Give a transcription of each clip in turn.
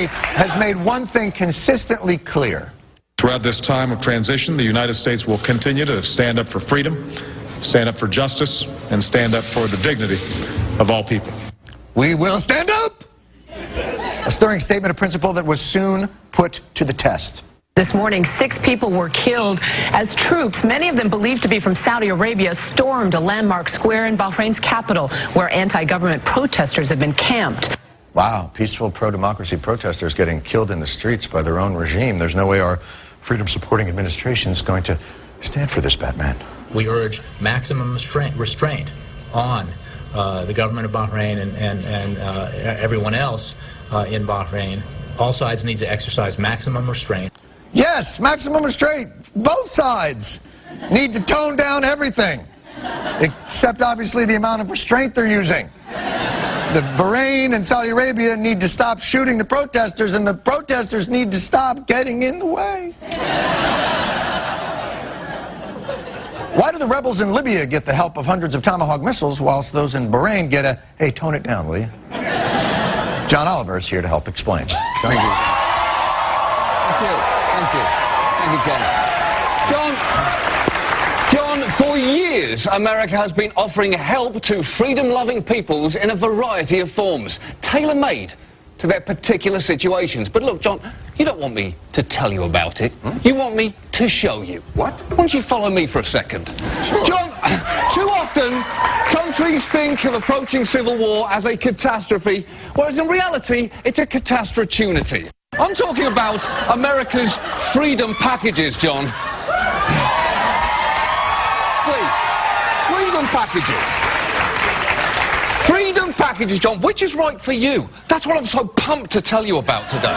States has made one thing consistently clear. Throughout this time of transition, the United States will continue to stand up for freedom, stand up for justice, and stand up for the dignity of all people. We will stand up! A stirring statement of principle that was soon put to the test. This morning, 6 people were killed as troops, many of them believed to be from Saudi Arabia, stormed a landmark square in Bahrain's capital, where anti-government protesters have been camped. Wow, peaceful pro-democracy protesters getting killed in the streets by their own regime. There's no way our freedom-supporting administration is going to stand for this, Batman. We urge maximum restraint on the government of Bahrain and everyone else in Bahrain. All sides need to exercise maximum restraint. Yes, maximum restraint. Both sides need to tone down everything, except obviously the amount of restraint they're using. The Bahrain and Saudi Arabia need to stop shooting the protesters, and the protesters need to stop getting in the way. Why do the rebels in Libya get the help of hundreds of Tomahawk missiles, whilst those in Bahrain get a, hey, tone it down, will you? John Oliver is here to help explain. Thank you. Thank you. Thank you, John, for years, America has been offering help to freedom-loving peoples in a variety of forms, tailor-made to their particular situations. But look, John, you don't want me to tell you about it. You want me to show you. What? Why don't you follow me for a second? Sure. John, too often, countries think of approaching civil war as a catastrophe, whereas in reality, it's a catastrophe. I'm talking about America's freedom packages, John. Please. Freedom packages. Freedom packages, John. Which is right for you? That's what I'm so pumped to tell you about today.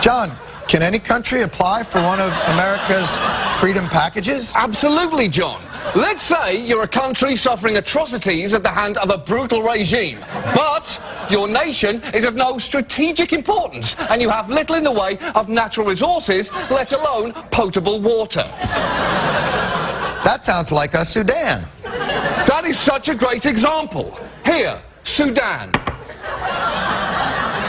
John, can any country apply for one of America's freedom packages? Absolutely, John. Let's say you're a country suffering atrocities at the hand of a brutal regime, but your nation is of no strategic importance, and you have little in the way of natural resources, let alone potable water. That sounds like a Sudan. That is such a great example. Here, Sudan.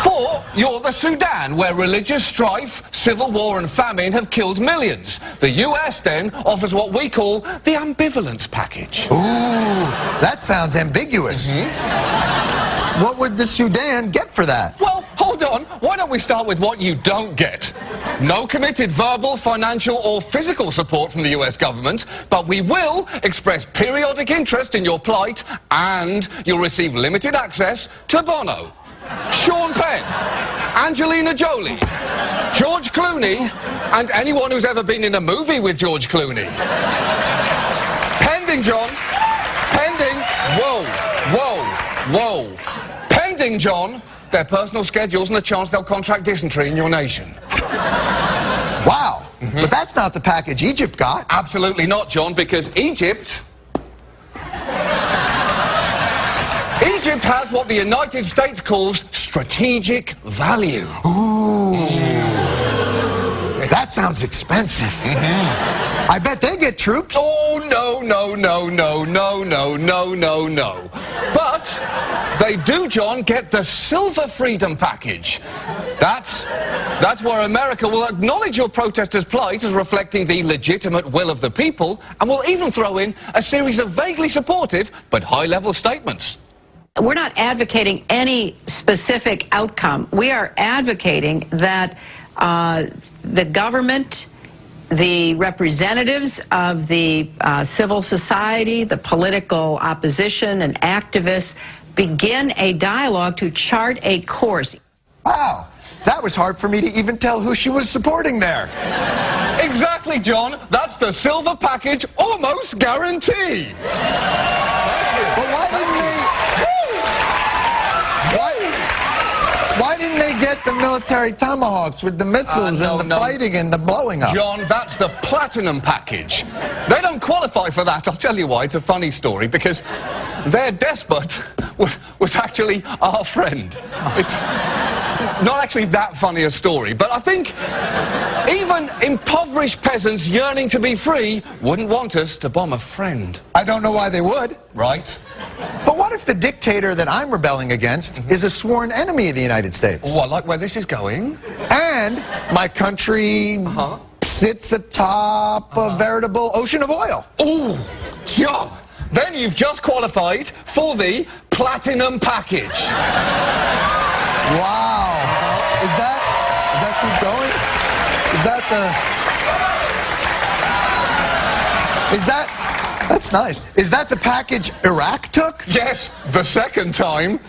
For you're the Sudan, where religious strife, civil war and famine have killed millions. The US then offers what we call the ambivalence package. Ooh, that sounds ambiguous. What would the Sudan get for that? Well, hold on. Why don't we start with what you don't get? No committed verbal, financial or physical support from the US government, but we will express periodic interest in your plight, and you'll receive limited access to Bono, Sean Penn, Angelina Jolie, George Clooney, and anyone who's ever been in a movie with George Clooney. Pending, John. Pending. Whoa, whoa, whoa. Pending, John, their personal schedules and the chance they'll contract dysentery in your nation. Wow. But that's not the package Egypt got. Absolutely not, John, because Egypt has what the United States calls strategic value. Ooh. That sounds expensive. I bet they get troops. Oh, no, no, no, no, no, no, no, no, no. But they do, John, get the Silver Freedom Package. That's where America will acknowledge your protesters' plight as reflecting the legitimate will of the people, and will even throw in a series of vaguely supportive but high-level statements. We're not advocating any specific outcome. We are advocating that the government, the representatives of the civil society, the political opposition and activists begin a dialogue to chart a course. Wow, that was hard for me to even tell who she was supporting there. Exactly, John. That's the Silver Package almost guarantee. But why didn't they get the military tomahawks with the missiles and the fighting and the blowing up? John, that's the Platinum Package. They don't qualify for that. I'll tell you why. It's a funny story, because their despot was actually our friend. It's not actually that funny a story, but I think even impoverished peasants yearning to be free wouldn't want us to bomb a friend. I don't know why they would. Right. But what if the dictator that I'm rebelling against is a sworn enemy of the United States? Well, I like where this is going. And my country sits atop a veritable ocean of oil. Ooh, John, then you've just qualified for the platinum package. Wow. Is that keep going? That's nice. Is that the package Iraq took? Yes, the second time.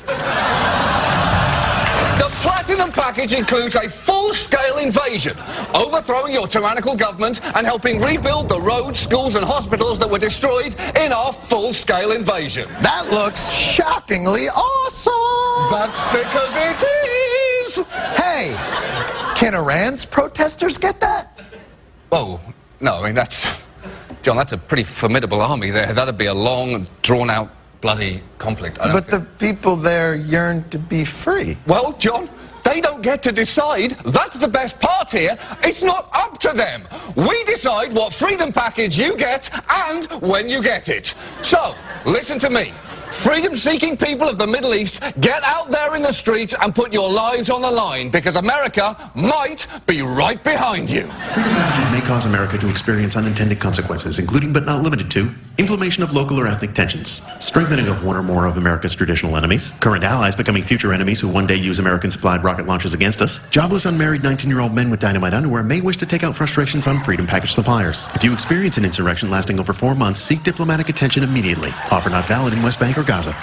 The platinum package includes a full-scale invasion, overthrowing your tyrannical government and helping rebuild the roads, schools and hospitals that were destroyed in our full-scale invasion. That looks shockingly awesome. That's because it is. Hey, can Iran's protesters get that? Oh, no, I mean, John, that's a pretty formidable army there. That'd be a long, drawn-out, bloody conflict. But the people there yearn to be free. Well, John, they don't get to decide. That's the best part here. It's not up to them. We decide what freedom package you get and when you get it. So, listen to me. Freedom-seeking people of the Middle East, get out there in the streets and put your lives on the line, because America might be right behind you. Freedom packages may cause America to experience unintended consequences, including but not limited to inflammation of local or ethnic tensions, strengthening of one or more of America's traditional enemies, current allies becoming future enemies who one day use American-supplied rocket launches against us, jobless unmarried 19-year-old men with dynamite underwear may wish to take out frustrations on freedom package suppliers. If you experience an insurrection lasting over 4 months, seek diplomatic attention immediately. Offer not valid in West Bank or Gaza.